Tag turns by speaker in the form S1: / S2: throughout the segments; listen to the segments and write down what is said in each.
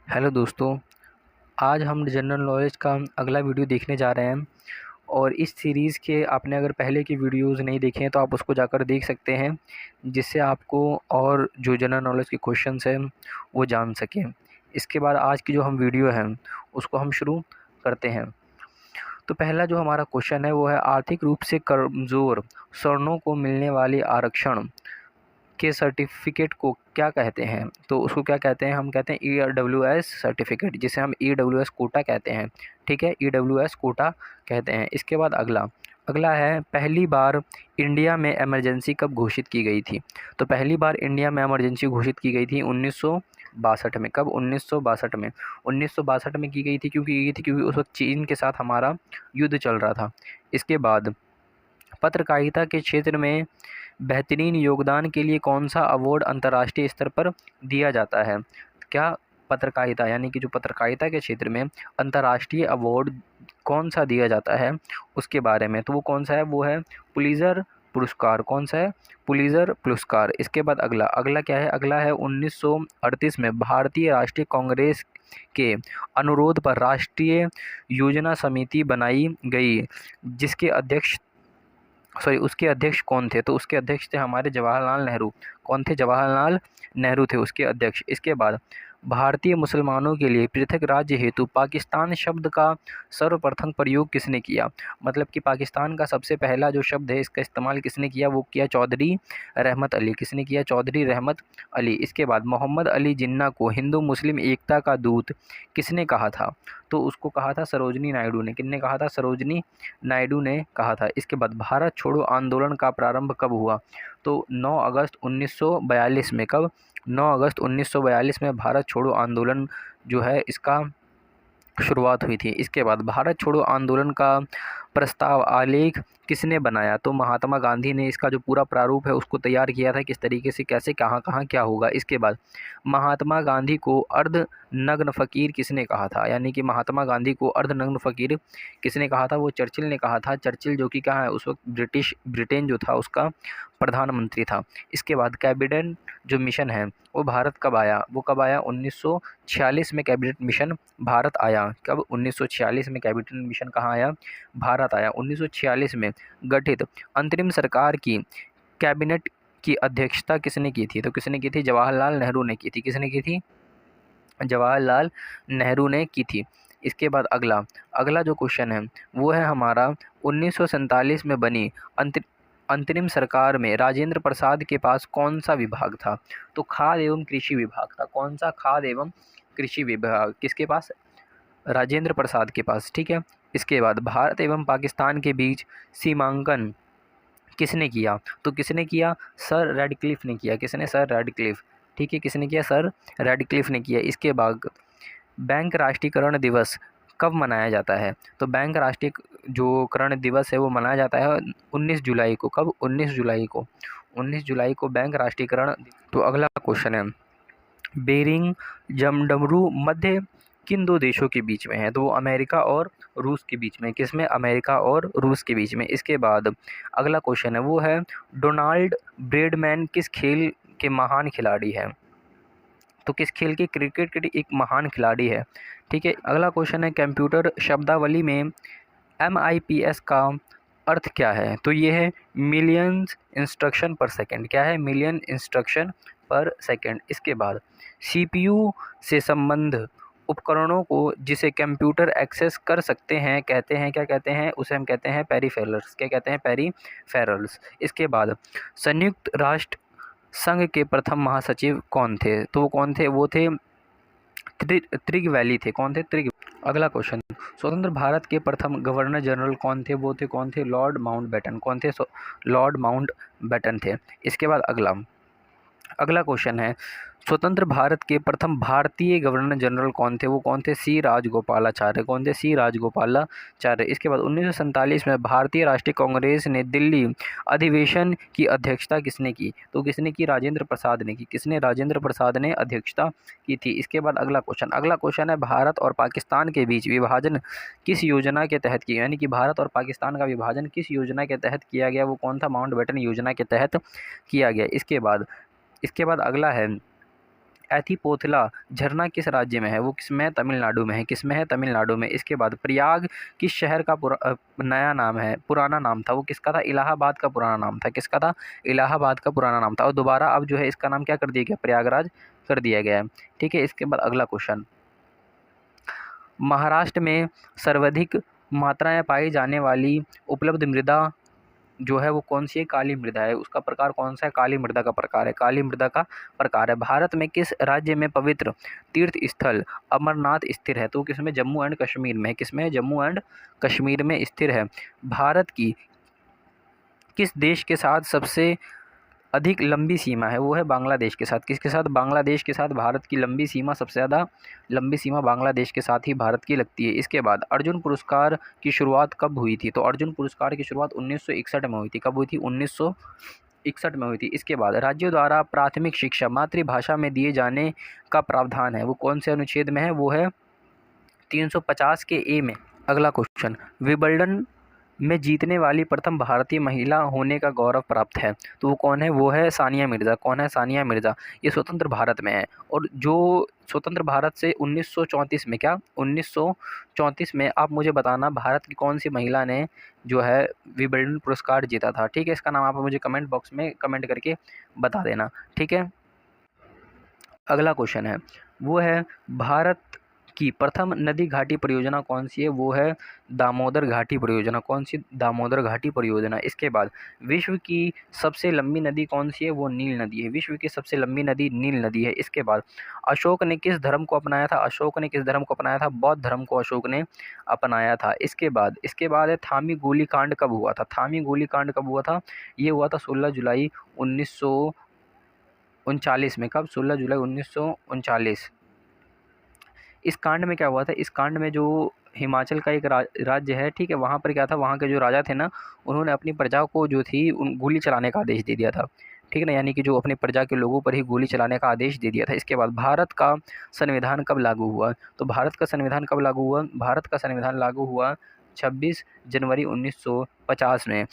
S1: Hello दोस्तों। आज हम जनरल नॉलेज का अगला वीडियो देखने जा रहे हैं और इस सीरीज़ के आपने अगर पहले की वीडियोस नहीं देखे हैं तो आप उसको जाकर देख सकते हैं, जिससे आपको और जो जनरल नॉलेज के क्वेश्चंस हैं वो जान सकें। इसके बाद आज की जो हम वीडियो है उसको हम शुरू करते हैं। तो पहला जो हमारा क्वेश्चन है वो है, आर्थिक रूप से कमज़ोर सवर्णों को मिलने वाली आरक्षण के सर्टिफिकेट को क्या कहते हैं? तो उसको क्या कहते हैं? हम कहते हैं ईडब्ल्यूएस सर्टिफिकेट, जिसे हम ईडब्ल्यूएस कोटा कहते हैं। ठीक है, ईडब्ल्यूएस कोटा कहते हैं। इसके बाद अगला अगला है, पहली बार इंडिया में इमरजेंसी कब घोषित की गई थी? तो पहली बार इंडिया में इमरजेंसी घोषित की गई थी 1962 में। कब? 1962 में। 1962 में की गई थी। क्योंकि उस वक्त चीन के साथ हमारा युद्ध चल रहा था। इसके बाद पत्रकारिता के क्षेत्र में बेहतरीन योगदान के लिए कौन सा अवार्ड अंतर्राष्ट्रीय स्तर पर दिया जाता है? क्या? पत्रकारिता, यानी कि जो पत्रकारिता के क्षेत्र में अंतर्राष्ट्रीय अवार्ड कौन सा दिया जाता है उसके बारे में, तो वो कौन सा है? वो है पुलिज़र पुरस्कार। कौन सा है? पुलिज़र पुरस्कार। इसके बाद अगला अगला क्या है? अगला है 1938 में भारतीय राष्ट्रीय कांग्रेस के अनुरोध पर राष्ट्रीय योजना समिति बनाई गई, जिसके अध्यक्ष उसके अध्यक्ष कौन थे? तो उसके अध्यक्ष थे हमारे जवाहरलाल नेहरू। कौन थे? जवाहरलाल नेहरू थे उसके अध्यक्ष। इसके बाद भारतीय मुसलमानों के लिए पृथक राज्य हेतु पाकिस्तान शब्द का सर्वप्रथम प्रयोग किसने किया? मतलब कि पाकिस्तान का सबसे पहला जो शब्द है इसका इस्तेमाल किसने किया? वो किया चौधरी रहमत अली। किसने किया? चौधरी रहमत अली। इसके बाद मोहम्मद अली जिन्ना को हिंदू मुस्लिम एकता का दूत किसने कहा था? तो उसको कहा था सरोजनी नायडू ने। किसने कहा था? सरोजनी नायडू ने कहा था। इसके बाद भारत छोड़ो आंदोलन का प्रारंभ कब हुआ? तो 9 अगस्त 1942 में। कब? 9 अगस्त 1942 में भारत छोड़ो आंदोलन जो है इसका शुरुआत हुई थी। इसके बाद भारत छोड़ो आंदोलन का प्रस्ताव आलेख किसने बनाया? तो महात्मा गांधी ने इसका जो पूरा प्रारूप है उसको तैयार किया था, किस तरीके से कैसे कहाँ कहाँ क्या होगा। इसके बाद महात्मा गांधी को अर्ध नग्न फ़कीर किसने कहा था? यानी कि महात्मा गांधी को अर्ध नग्न फ़कीर किसने कहा था? वो चर्चिल ने कहा था। चर्चिल जो कि कहाँ है उस वक्त ब्रिटेन जो था उसका प्रधानमंत्री था। इसके बाद कैबिनेट जो मिशन है वो भारत कब आया? वो कब आया? 1946 में कैबिनेट मिशन भारत आया। कब? 1946 में कैबिनेट मिशन कहाँ आया? भारत आया। 1946 में गठित अंतरिम सरकार की कैबिनेट की अध्यक्षता किसने की थी? तो किसने की थी? जवाहरलाल नेहरू ने की थी। किसने की थी? जवाहरलाल नेहरू ने की थी। इसके बाद अगला अगला जो क्वेश्चन है वो है हमारा, 1947 में बनी अंतरिम सरकार में राजेंद्र प्रसाद के पास कौन सा विभाग था? तो खाद्य एवं कृषि विभाग था। कौन सा? खाद्य एवं कृषि विभाग किसके पास? राजेंद्र प्रसाद के पास। ठीक है। इसके बाद भारत एवं पाकिस्तान के बीच सीमांकन किसने किया? तो किसने किया? सर रेडक्लिफ ने किया। किसने? Sir Radcliffe. ठीक है, किसने किया? सर रेडक्लिफ ने किया। इसके बाद बैंक राष्ट्रीयकरण दिवस कब मनाया जाता है? तो बैंक राष्ट्रीय जो करण दिवस है वो मनाया जाता है 19 जुलाई को। कब? 19 जुलाई को। 19 जुलाई को बैंक राष्ट्रीयकरण। तो अगला क्वेश्चन है, बेरिंग जमडमरू मध्य किन दो देशों के बीच में है? तो वो अमेरिका और रूस के बीच में। किस में? अमेरिका और रूस के बीच में। इसके बाद अगला क्वेश्चन है वो है, डोनाल्ड ब्रेडमैन किस खेल के महान खिलाड़ी हैं? तो किस खेल के? क्रिकेट के एक महान खिलाड़ी है। ठीक है। अगला क्वेश्चन है, कंप्यूटर शब्दावली में MIPS का अर्थ क्या है? तो ये है मिलियंस इंस्ट्रक्शन पर सेकंड। क्या है? मिलियन इंस्ट्रक्शन पर सेकंड। इसके बाद CPU से संबंध उपकरणों को जिसे कंप्यूटर एक्सेस कर सकते हैं कहते हैं, क्या कहते हैं? उसे हम कहते हैं पेरिफेरल्स। क्या कहते हैं? पेरिफेरल्स। इसके बाद संयुक्त राष्ट्र संघ के प्रथम महासचिव कौन थे? तो वो कौन थे? वो थे त्रिग वैली थे। कौन थे? त्रिग। अगला क्वेश्चन, स्वतंत्र भारत के प्रथम गवर्नर जनरल कौन थे? वो थे कौन थे? Lord Mountbatten. कौन थे? लॉर्ड माउंटबेटन थे। इसके बाद अगला अगला क्वेश्चन है, स्वतंत्र भारत के प्रथम भारतीय गवर्नर जनरल कौन थे? वो कौन थे? सी राजगोपालाचार्य। कौन थे? सी राजगोपालाचार्य। इसके बाद 1947 में भारतीय राष्ट्रीय कांग्रेस ने दिल्ली अधिवेशन की अध्यक्षता किसने की? तो किसने की? राजेंद्र प्रसाद ने की। किसने? राजेंद्र प्रसाद ने अध्यक्षता की थी। इसके बाद अगला क्वेश्चन है, भारत और पाकिस्तान के बीच विभाजन किस योजना के तहत किया? यानी कि भारत और पाकिस्तान का विभाजन किस योजना के तहत किया गया? वो कौन था? माउंटबेटन योजना के तहत किया गया। इसके बाद अगला है, एथिपोथला झरना किस राज्य में है? वो किसमें है? तमिलनाडु में है। किसमें है? तमिलनाडु में। इसके बाद प्रयाग किस शहर का नया नाम है? पुराना नाम था वो किसका था? इलाहाबाद का पुराना नाम था। किसका था? इलाहाबाद का पुराना नाम था। और दोबारा अब जो है इसका नाम क्या कर दिया गया? प्रयागराज कर दिया गया है। ठीक है। इसके बाद अगला क्वेश्चन, महाराष्ट्र में सर्वाधिक मात्राएं पाई जाने वाली उपलब्ध मृदा जो है वो कौन सी है? काली मृदा है। उसका प्रकार कौन सा है? काली मृदा का प्रकार है। काली मृदा का प्रकार है। भारत में किस राज्य में पवित्र तीर्थ स्थल अमरनाथ स्थिर है? तो किसमें? जम्मू एंड कश्मीर में। किसमें? जम्मू एंड कश्मीर में स्थिर है। भारत की किस देश के साथ सबसे अधिक लंबी सीमा है? वो है बांग्लादेश के साथ। किसके साथ? बांग्लादेश के साथ भारत की लंबी सीमा, सबसे ज़्यादा लंबी सीमा बांग्लादेश के साथ ही भारत की लगती है। इसके बाद अर्जुन पुरस्कार की शुरुआत कब हुई थी? तो अर्जुन पुरस्कार की शुरुआत 1961 में हुई थी। कब हुई थी? 1961 में हुई थी। इसके बाद राज्यों द्वारा प्राथमिक शिक्षा मातृभाषा में दिए जाने का प्रावधान है, वो कौन से अनुच्छेद में है? वो है 350 के ए में। अगला क्वेश्चन, विंबलडन में जीतने वाली प्रथम भारतीय महिला होने का गौरव प्राप्त है, तो वो कौन है? वो है सानिया मिर्ज़ा। कौन है? सानिया मिर्ज़ा। ये स्वतंत्र भारत में है। और जो स्वतंत्र भारत से 1934 में, क्या 1934 में, आप मुझे बताना भारत की कौन सी महिला ने जो है विंबलडन पुरस्कार जीता था। ठीक है। इसका नाम आप मुझे कमेंट बॉक्स में कमेंट करके बता देना। ठीक है। अगला क्वेश्चन है, वो है भारत की प्रथम नदी घाटी परियोजना कौन सी है? वो है दामोदर घाटी परियोजना। कौन सी? दामोदर घाटी परियोजना। इसके बाद विश्व की सबसे लंबी नदी कौन सी है? वो नील नदी है। विश्व की सबसे लंबी नदी नील नदी है। इसके बाद अशोक ने किस धर्म को अपनाया था? अशोक ने किस धर्म को अपनाया था? बौद्ध धर्म को अशोक ने अपनाया था। इसके बाद है थामी गोली कांड कब हुआ था? थामी गोली कांड कब हुआ था? ये हुआ था 16 जुलाई 1939 में। कब? 16 जुलाई 1939। इस कांड में क्या हुआ था? इस कांड में जो हिमाचल का एक राज्य है, ठीक है, वहाँ पर क्या था, वहाँ के जो राजा थे ना, उन्होंने अपनी प्रजा को जो थी उन गोली चलाने का आदेश दे दिया था। ठीक है ना, यानी कि जो अपनी प्रजा के लोगों पर ही गोली चलाने का आदेश दे दिया था। इसके बाद भारत का संविधान कब लागू हुआ? तो भारत का संविधान कब लागू हुआ? भारत का संविधान लागू हुआ 26 जनवरी 1950 में।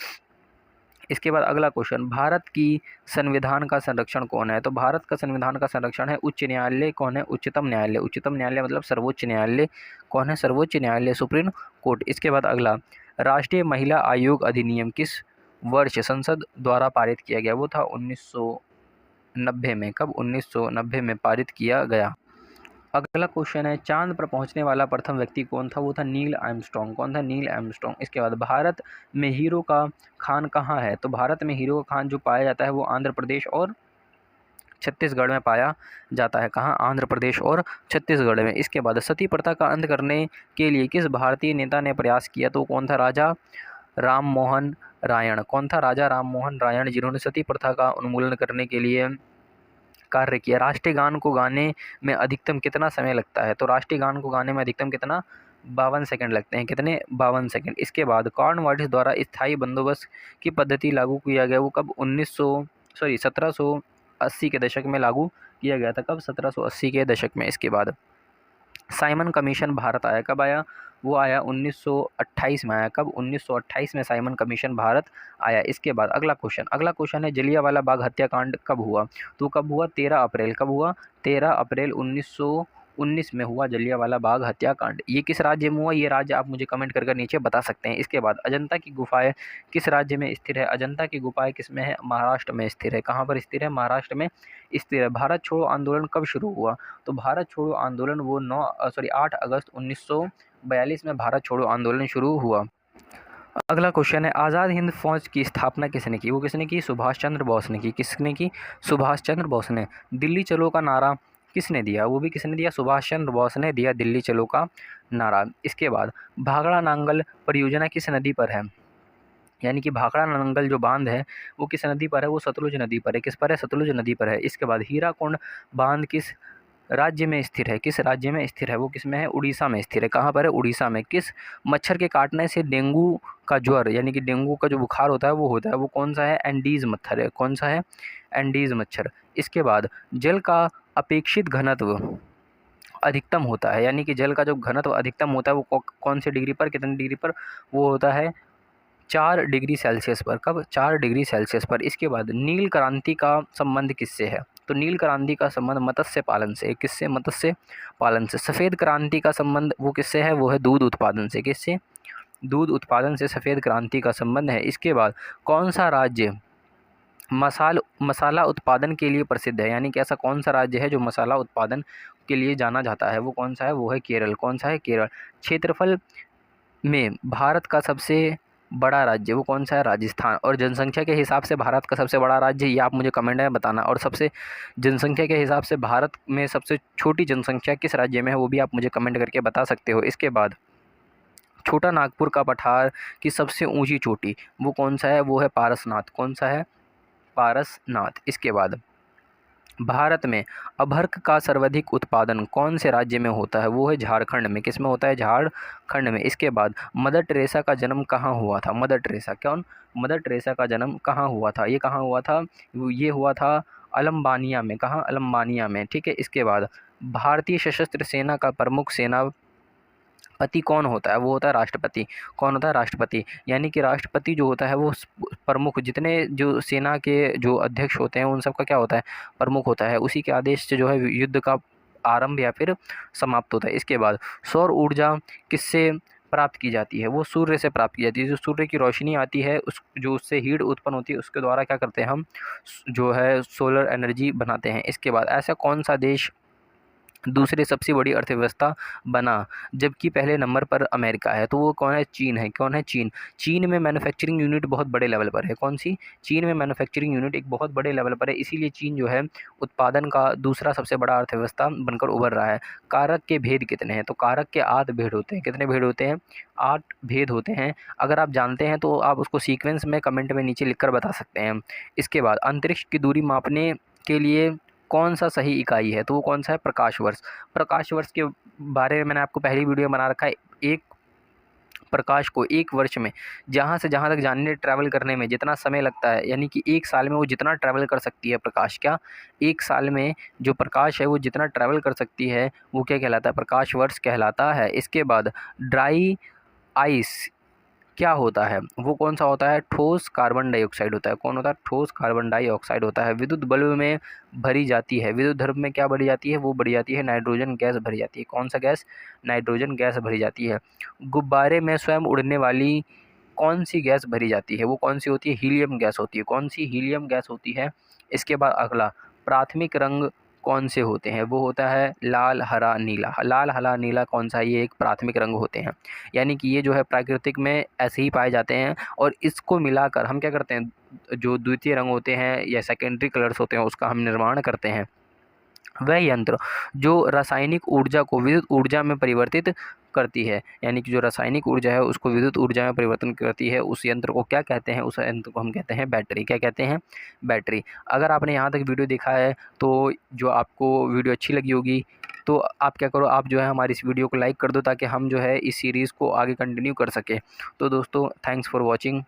S1: इसके बाद अगला क्वेश्चन, भारत की संविधान का संरक्षण कौन है? तो भारत का संविधान का संरक्षण है उच्च न्यायालय। कौन है? उच्चतम न्यायालय। उच्चतम न्यायालय मतलब सर्वोच्च न्यायालय। कौन है? सर्वोच्च न्यायालय, सुप्रीम कोर्ट। इसके बाद अगला, राष्ट्रीय महिला आयोग अधिनियम किस वर्ष संसद द्वारा पारित किया गया? वो था 1990 में। कब? 1990 में पारित किया गया। अगला क्वेश्चन है, चांद पर पहुंचने वाला प्रथम व्यक्ति कौन था? वो था नील आर्मस्ट्रॉन्ग। कौन था? Neil Armstrong. इसके बाद भारत में हीरो का खान कहाँ है? तो भारत में हीरो का खान जो पाया जाता है वो आंध्र प्रदेश और छत्तीसगढ़ में पाया जाता है। कहाँ? आंध्र प्रदेश और छत्तीसगढ़ में। इसके बाद सती प्रथा का अंत करने के लिए किस भारतीय नेता ने प्रयास किया? तो कौन था? राजा राम मोहन रायण। कौन था? राजा राम मोहन रायण, जिन्होंने सती प्रथा का उन्मूलन करने के लिए कार्य किया। राष्ट्रीय गान को गाने में अधिकतम कितना समय लगता है? तो राष्ट्रीय गान को गाने में अधिकतम कितना? 52 सेकंड लगते हैं। कितने? 52 सेकंड। इसके बाद कॉर्नवालिस द्वारा स्थायी बंदोबस्त की पद्धति लागू किया गया, वो कब? 1780 के दशक में लागू किया गया था। कब? 1780 के दशक में। इसके बाद साइमन कमीशन भारत आया। कब आया? वो आया 1928 में आया। कब? 1928 में साइमन कमीशन भारत आया। इसके बाद अगला क्वेश्चन है, जलियांवाला बाग हत्याकांड कब हुआ? तो कब हुआ? 13 अप्रैल। कब हुआ? 13 अप्रैल 1919 में हुआ जलियांवाला बाग हत्याकांड। ये किस राज्य में हुआ? ये राज्य आप मुझे कमेंट करके नीचे बता सकते हैं। इसके बाद अजंता की गुफाएं किस राज्य में स्थिर है? अजंता की गुफाएं किस में है? महाराष्ट्र में स्थिर है। कहाँ पर स्थिर है? महाराष्ट्र में स्थिर है। भारत छोड़ो आंदोलन कब शुरू हुआ? तो भारत छोड़ो आंदोलन वो 8 अगस्त 1942 में भारत छोड़ो आंदोलन शुरू हुआ। अगला क्वेश्चन है, आज़ाद हिंद फौज की स्थापना किसने की? वो किसने की? सुभाष चंद्र बोस ने की। किसने की? सुभाष चंद्र बोस ने। दिल्ली चलो का नारा किसने दिया? वो भी किसने दिया? सुभाष चंद्र बोस ने दिया दिल्ली चलो का नारा। इसके बाद भाखड़ा नांगल परियोजना किस नदी पर है? यानी कि भाखड़ा नांगल जो बांध है वो किस नदी पर है? वो सतलुज नदी पर है। किस पर है? सतलुज नदी पर है। इसके बाद हीराकुंड बांध किस राज्य में स्थिर है? किस राज्य में स्थिर है? वो किस में है? उड़ीसा में स्थिर है। कहाँ पर है? उड़ीसा में। किस मच्छर के काटने से डेंगू का ज्वर, यानी कि डेंगू का जो बुखार होता है वो होता है? वो कौन सा है? एंडीज मच्छर है। कौन सा है? एंडीज मच्छर। इसके बाद जल का अपेक्षित घनत्व अधिकतम होता है, यानी कि जल का जो घनत्व अधिकतम होता है वो कौन से डिग्री पर, कितने डिग्री पर वो होता है? 4 डिग्री सेल्सियस पर। कब? 4 डिग्री सेल्सियस पर। इसके बाद नील क्रांति का संबंध किससे है? तो नील क्रांति का संबंध मत्स्य पालन से। किससे? मत्स्य पालन से। सफ़ेद क्रांति का संबंध वो किससे है? वो है दूध उत्पादन से। किससे? दूध उत्पादन से सफ़ेद क्रांति का संबंध है। इसके बाद कौन सा राज्य मसाला उत्पादन के लिए प्रसिद्ध है? यानी कि ऐसा कौन सा राज्य है जो मसाला उत्पादन के लिए जाना जाता है? वो कौन सा है? वो है केरल। कौन सा है? केरल। क्षेत्रफल में भारत का सबसे बड़ा राज्य वो कौन सा है? राजस्थान। और जनसंख्या के हिसाब से भारत का सबसे बड़ा राज्य, ये आप मुझे कमेंट में बताना। और सबसे जनसंख्या के हिसाब से भारत में सबसे छोटी जनसंख्या किस राज्य में है, वो भी आप मुझे कमेंट करके बता सकते हो। इसके बाद छोटा नागपुर का पठार की सबसे ऊंची चोटी वो कौन सा है? वो है पारसनाथ। कौन सा है? पारसनाथ। इसके बाद भारत में अभ्रक का सर्वाधिक उत्पादन कौन से राज्य में होता है? वो है झारखंड में। किस में होता है? झारखंड में। इसके बाद मदर टेरेसा का जन्म कहाँ हुआ था? मदर टेरेसा कौन? मदर टेरेसा का जन्म कहाँ हुआ था? ये कहाँ हुआ था? ये हुआ था अल्बानिया में। कहाँ? अल्बानिया में। ठीक है। इसके बाद भारतीय सशस्त्र सेना का प्रमुख सेनापति कौन होता है? वो होता है राष्ट्रपति। कौन होता है? राष्ट्रपति। यानी कि राष्ट्रपति जो होता है वो प्रमुख, जितने जो सेना के जो अध्यक्ष होते हैं उन सब का क्या होता है? प्रमुख होता है। उसी के आदेश से जो है युद्ध का आरंभ या फिर समाप्त होता है। इसके बाद सौर ऊर्जा किससे प्राप्त की जाती है? वो सूर्य से प्राप्त की जाती है। जो सूर्य की रोशनी आती है उस जो उससे हीट उत्पन्न होती है उसके द्वारा क्या करते हैं हम जो है सोलर एनर्जी बनाते हैं। इसके बाद ऐसा कौन सा देश दूसरी सबसे बड़ी अर्थव्यवस्था बना जबकि पहले नंबर पर अमेरिका है? तो वो कौन है? चीन है। कौन है? चीन। चीन में मैन्युफैक्चरिंग यूनिट बहुत बड़े लेवल पर है। कौन सी? चीन में मैन्युफैक्चरिंग यूनिट एक बहुत बड़े लेवल पर है, इसीलिए चीन जो है उत्पादन का दूसरा सबसे बड़ा अर्थव्यवस्था बनकर उभर रहा है। कारक के भेद कितने हैं? तो कारक के 8 भेद होते हैं। कितने भेद होते हैं? 8 भेद होते हैं। अगर आप जानते हैं तो आप उसको सीक्वेंस में कमेंट में नीचे लिखकर बता सकते हैं। इसके बाद अंतरिक्ष की दूरी मापने के लिए कौन सा सही इकाई है? तो वो कौन सा है? प्रकाश वर्ष। प्रकाश वर्ष के बारे में मैंने आपको पहली वीडियो में बना रखा है। एक प्रकाश को एक वर्ष में जहाँ से जहाँ तक जानने ट्रैवल करने में जितना समय लगता है, यानी कि एक साल में वो जितना ट्रैवल कर सकती है प्रकाश, क्या एक साल में जो प्रकाश है वो जितना ट्रैवल कर सकती है वो क्या कहलाता है? प्रकाश वर्ष कहलाता है। इसके बाद ड्राई आइस क्या होता है? वो कौन सा होता है? ठोस कार्बन डाइऑक्साइड होता है। कौन होता है? ठोस कार्बन डाइऑक्साइड होता है। विद्युत बल्ब में भरी जाती है, विद्युत बल्ब में क्या भरी जाती है? वो भरी जाती है नाइट्रोजन गैस भरी जाती है। कौन सा गैस? नाइट्रोजन गैस भरी जाती है। गुब्बारे में स्वयं उड़ने वाली कौन सी गैस भरी जाती है? वो कौन सी होती है? हीलियम गैस होती है। कौन सी? हीलियम गैस होती है। इसके बाद अगला प्राथमिक रंग कौन से होते हैं? वो होता है लाल, हरा, नीला। लाल, हरा, नीला कौन सा? ये एक प्राथमिक रंग होते हैं। यानी कि ये जो है प्राकृतिक में ऐसे ही पाए जाते हैं और इसको मिलाकर हम क्या करते हैं? जो द्वितीय रंग होते हैं या सेकेंडरी कलर्स होते हैं उसका हम निर्माण करते हैं। वह यंत्र जो रासायनिक ऊर्जा को विद्युत ऊर्जा में परिवर्तित करती है, यानी कि जो रासायनिक ऊर्जा है उसको विद्युत ऊर्जा में परिवर्तन करती है, उस यंत्र को क्या कहते हैं? उस यंत्र को हम कहते हैं बैटरी। क्या कहते हैं? बैटरी। अगर आपने यहाँ तक वीडियो देखा है तो जो आपको वीडियो अच्छी लगी होगी तो आप क्या करो, आप जो है हमारी इस वीडियो को लाइक कर दो ताकि हम जो है इस सीरीज़ को आगे कंटिन्यू कर सकें। तो दोस्तों थैंक्स फॉर वॉचिंग।